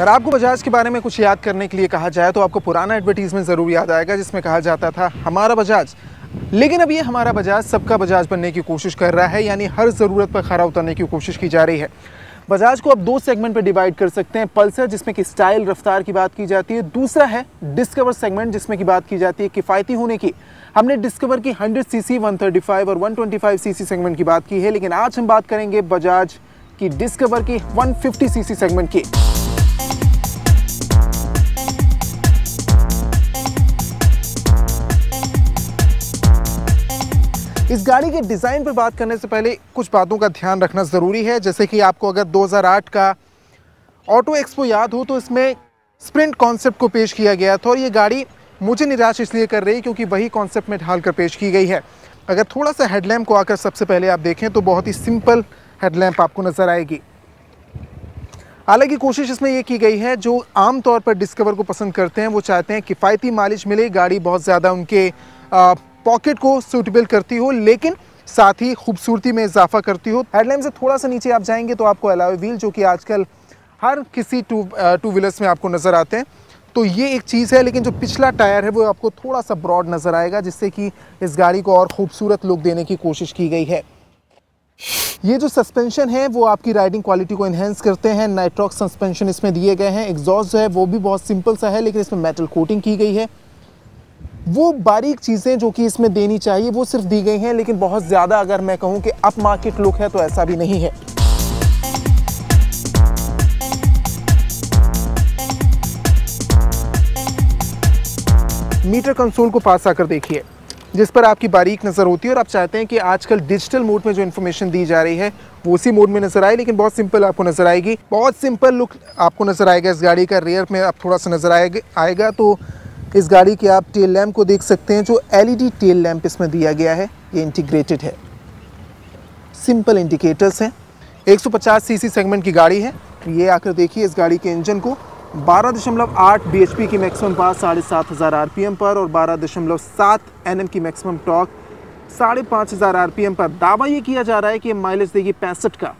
अगर आपको बजाज के बारे में कुछ याद करने के लिए कहा जाए तो आपको पुराना एडवर्टीजमेंट ज़रूर याद आएगा जिसमें कहा जाता था हमारा बजाज। लेकिन अब ये हमारा बजाज सबका बजाज बनने की कोशिश कर रहा है, यानी हर ज़रूरत पर खरा उतरने की कोशिश की जा रही है। बजाज को अब दो सेगमेंट पर डिवाइड कर सकते हैं। पल्सर जिसमें कि स्टाइल रफ्तार की बात की जाती है, दूसरा है डिस्कवर सेगमेंट जिसमें की बात की जाती है किफ़ायती होने की। हमने डिस्कवर की 100 सीसी, 135 और 125 सीसी सेगमेंट की बात की है, लेकिन आज हम बात करेंगे बजाज की डिस्कवर की 150 सीसी सेगमेंट की। इस गाड़ी के डिज़ाइन पर बात करने से पहले कुछ बातों का ध्यान रखना ज़रूरी है, जैसे कि आपको अगर 2008 का ऑटो एक्सपो याद हो तो इसमें स्प्रिंट कॉन्सेप्ट को पेश किया गया था और ये गाड़ी मुझे निराश इसलिए कर रही है क्योंकि वही कॉन्सेप्ट में ढालकर पेश की गई है। अगर थोड़ा सा हेडलैम्प को आकर सबसे पहले आप देखें तो बहुत ही सिंपल हेडलैम्प आपको नज़र आएगी। हालांकि कोशिश इसमें ये की गई है, जो आमतौर पर डिस्कवर को पसंद करते हैं वो चाहते हैं किफ़ायती माइलेज मिले, गाड़ी बहुत ज़्यादा उनके पॉकेट को सूटेबल करती हो लेकिन साथ ही खूबसूरती में इजाफा करती हो। हेडलैम्प से थोड़ा सा नीचे आप जाएंगे तो आपको अलॉय व्हील, जो कि आजकल हर किसी टू व्हीलर्स में आपको नज़र आते हैं, तो ये एक चीज़ है। लेकिन जो पिछला टायर है वो आपको थोड़ा सा ब्रॉड नज़र आएगा, जिससे कि इस गाड़ी को और खूबसूरत लुक देने की कोशिश की गई है। ये जो सस्पेंशन है वो आपकी राइडिंग क्वालिटी को इन्हेंस करते हैं। नाइट्रॉक्स सस्पेंशन इसमें दिए गए हैं। एग्जॉस्ट जो है वो भी बहुत सिंपल सा है, लेकिन इसमें मेटल कोटिंग की गई है। वो बारीक चीज़ें जो कि इसमें देनी चाहिए वो सिर्फ दी गई हैं, लेकिन बहुत ज़्यादा अगर मैं कहूँ कि अप मार्केट लुक है तो ऐसा भी नहीं है। मीटर कंसोल को पास आकर देखिए, जिस पर आपकी बारीक नज़र होती है और आप चाहते हैं कि आजकल डिजिटल मोड में जो इन्फॉर्मेशन दी जा रही है वो उसी मोड में नज़र आए, लेकिन बहुत सिंपल आपको नज़र आएगी। बहुत सिंपल लुक आपको नज़र आएगा इस गाड़ी का। रियर में आप थोड़ा सा नज़र आएगा तो इस गाड़ी के आप टेल लैम्प को देख सकते हैं। जो एलईडी टेल लैम्प इसमें दिया गया है ये इंटीग्रेटेड है, सिंपल इंडिकेटर्स हैं। 150 सीसी सेगमेंट की गाड़ी है। ये आकर देखिए इस गाड़ी के इंजन को। 12.8 bhp की मैक्सिमम पावर 7500 आरपीएम पर और 12.7 Nm की मैक्सिमम टॉर्क 5500 आरपीएम पर। दावा ये किया जा रहा है कि ये माइलेज देगी 65 का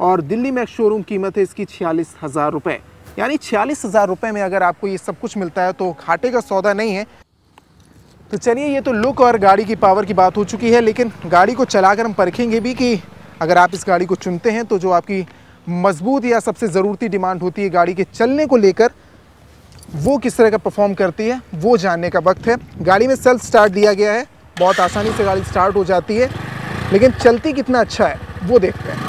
और दिल्ली में शोरूम कीमत है इसकी 46,000 रुपये। यानी 46,000 रुपये में अगर आपको ये सब कुछ मिलता है तो घाटे का सौदा नहीं है। तो चलिए, ये तो लुक और गाड़ी की पावर की बात हो चुकी है, लेकिन गाड़ी को चलाकर हम परखेंगे भी कि अगर आप इस गाड़ी को चुनते हैं तो जो आपकी मजबूत या सबसे ज़रूरती डिमांड होती है गाड़ी के चलने को लेकर, वो किस तरह का परफॉर्म करती है वो जानने का वक्त है। गाड़ी में सेल्फ स्टार्ट दिया गया है, बहुत आसानी से गाड़ी स्टार्ट हो जाती है, लेकिन चलती कितना अच्छा है वो देखते हैं।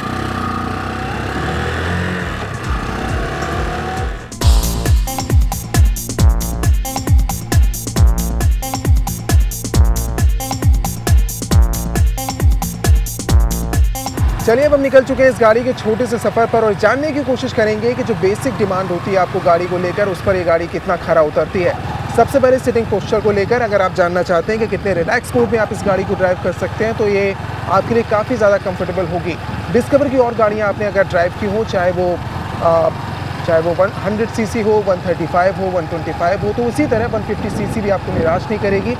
चलिए, अब हम निकल चुके हैं इस गाड़ी के छोटे से सफ़र पर और जानने की कोशिश करेंगे कि जो बेसिक डिमांड होती है आपको गाड़ी को लेकर, उस पर ये गाड़ी कितना खरा उतरती है। सबसे पहले सिटिंग पोस्चर को लेकर, अगर आप जानना चाहते हैं कि कितने रिलैक्स मोड में आप इस गाड़ी को ड्राइव कर सकते हैं तो ये आपके लिए काफ़ी ज़्यादा कंफर्टेबल होगी। डिस्कवर की और गाड़ियाँ आपने अगर ड्राइव की हो, चाहे वो 100 सीसी हो, 135 हो, 125 हो, तो उसी तरह 150 सीसी भी आपको निराश नहीं करेगी।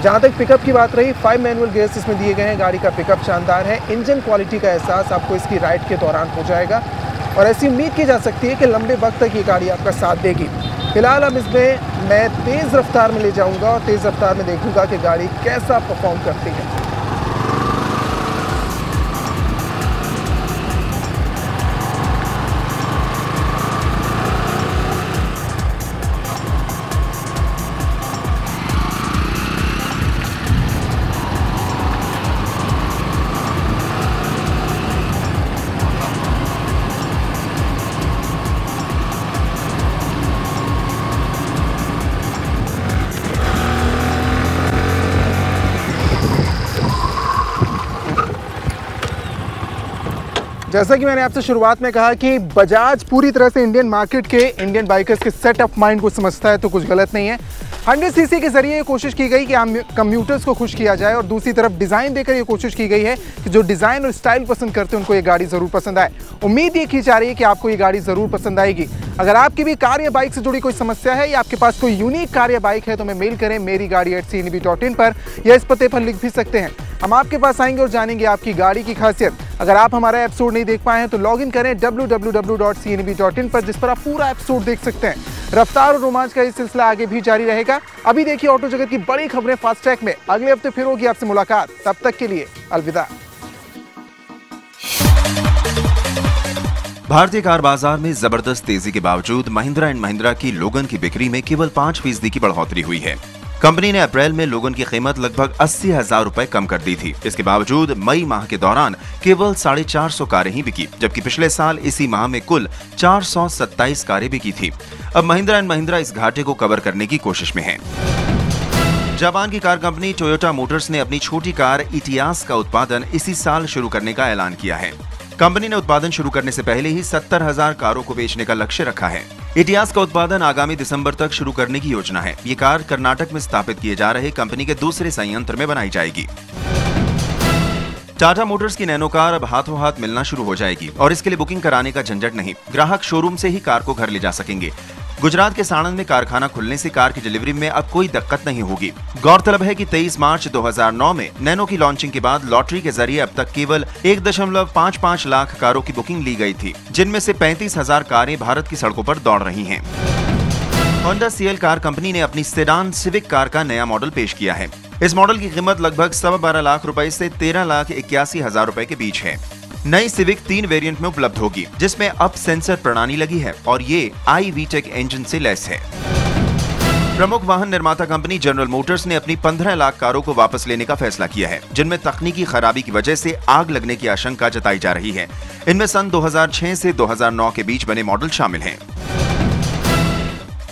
जहाँ तक पिकअप की बात रही, 5 मैनुअल गियर्स इसमें दिए गए हैं। गाड़ी का पिकअप शानदार है। इंजन क्वालिटी का एहसास आपको इसकी राइड के दौरान हो जाएगा और ऐसी उम्मीद की जा सकती है कि लंबे वक्त तक ये गाड़ी आपका साथ देगी। फिलहाल अब इसमें मैं तेज़ रफ्तार में ले जाऊँगा और तेज़ रफ्तार में देखूँगा कि गाड़ी कैसा परफॉर्म करती है। जैसा कि मैंने आपसे शुरुआत में कहा कि बजाज पूरी तरह से इंडियन मार्केट के, इंडियन बाइकर्स के सेट ऑफ माइंड को समझता है, तो कुछ गलत नहीं है। 100 सीसी के जरिए ये कोशिश की गई कि कम्यूटर्स को खुश किया जाए और दूसरी तरफ डिज़ाइन देकर ये कोशिश की गई है कि जो डिज़ाइन और स्टाइल पसंद करते हैं उनको ये गाड़ी ज़रूर पसंद आए। उम्मीद ये की जा रही है कि आपको ये गाड़ी ज़रूर पसंद आएगी। अगर आपकी भी कार या बाइक से जुड़ी कोई समस्या है या आपके पास कोई यूनिक कार या बाइक है तो हमें मेल करें merigaadi@cneb.in पर, या इस पते पर लिख भी सकते हैं। हम आपके पास आएंगे और जानेंगे आपकी गाड़ी की खासियत। अगर आप हमारा एपिसोड नहीं देख पाए हैं तो लॉग इन करें www.cnb.in पर, जिस पर आप पूरा एपिसोड देख सकते हैं। रफ्तार और रोमांच का ये सिलसिला आगे भी जारी रहेगा। अभी देखिए ऑटो जगत की बड़ी खबरें फास्ट ट्रैक में। अगले हफ्ते फिर होगी आपसे मुलाकात, तब तक के लिए अलविदा। भारतीय कार बाजार में जबरदस्त तेजी के बावजूद महिंद्रा एंड महिंद्रा की लोगन की बिक्री में केवल 5% की बढ़ोतरी हुई है। कंपनी ने अप्रैल में लोगन की कीमत लगभग 80,000 रुपए कम कर दी थी। इसके बावजूद मई माह के दौरान केवल 450 कारें ही बिकी, जबकि पिछले साल इसी माह में कुल 427 कारें बिकी थी। अब महिंद्रा एंड महिंद्रा इस घाटे को कवर करने की कोशिश में है। जापान की कार कंपनी टोयोटा मोटर्स ने अपनी छोटी कार इटियास का उत्पादन इसी साल शुरू करने का ऐलान किया है। कंपनी ने उत्पादन शुरू करने से पहले ही 70,000 कारों को बेचने का लक्ष्य रखा है। इटियास का उत्पादन आगामी दिसंबर तक शुरू करने की योजना है। ये कार कर्नाटक में स्थापित किए जा रहे कंपनी के दूसरे संयंत्र में बनाई जाएगी। टाटा मोटर्स की नैनो कार अब हाथों हाथ मिलना शुरू हो जाएगी और इसके लिए बुकिंग कराने का झंझट नहीं। ग्राहक शोरूम से ही कार को घर ले जा सकेंगे। गुजरात के साणंद में कारखाना खुलने से कार की डिलीवरी में अब कोई दिक्कत नहीं होगी। गौरतलब है कि 23 मार्च 2009 में नैनो की लॉन्चिंग के बाद लॉटरी के जरिए अब तक केवल 1.55 लाख कारों की बुकिंग ली गई थी, जिनमें से 35,000 कारें भारत की सड़कों पर दौड़ रही हैं। होंडा सीएल कार कंपनी ने अपनी सेडान सिविक कार का नया मॉडल पेश किया है। इस मॉडल की कीमत लगभग 12.25 लाख रुपए से 13,81,000 रुपए के बीच है। नई सिविक 3 वेरिएंट में उपलब्ध होगी, जिसमें अब सेंसर प्रणाली लगी है और ये iVTEC इंजन से लैस है। प्रमुख वाहन निर्माता कंपनी जनरल मोटर्स ने अपनी 15 लाख कारों को वापस लेने का फैसला किया है, जिनमें तकनीकी खराबी की वजह से आग लगने की आशंका जताई जा रही है। इनमें सन 2006 से 2009 के बीच बने मॉडल शामिल हैं।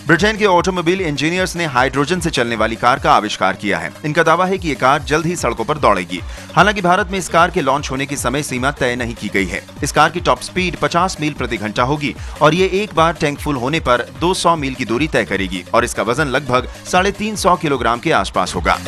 ब्रिटेन के ऑटोमोबाइल इंजीनियर्स ने हाइड्रोजन से चलने वाली कार का आविष्कार किया है। इनका दावा है कि ये कार जल्द ही सड़कों पर दौड़ेगी। हालांकि भारत में इस कार के लॉन्च होने की समय सीमा तय नहीं की गई है। इस कार की टॉप स्पीड 50 मील प्रति घंटा होगी और ये एक बार टैंक फुल होने पर 200 मील की दूरी तय करेगी और इसका वजन लगभग 350 किलोग्राम के आसपास होगा।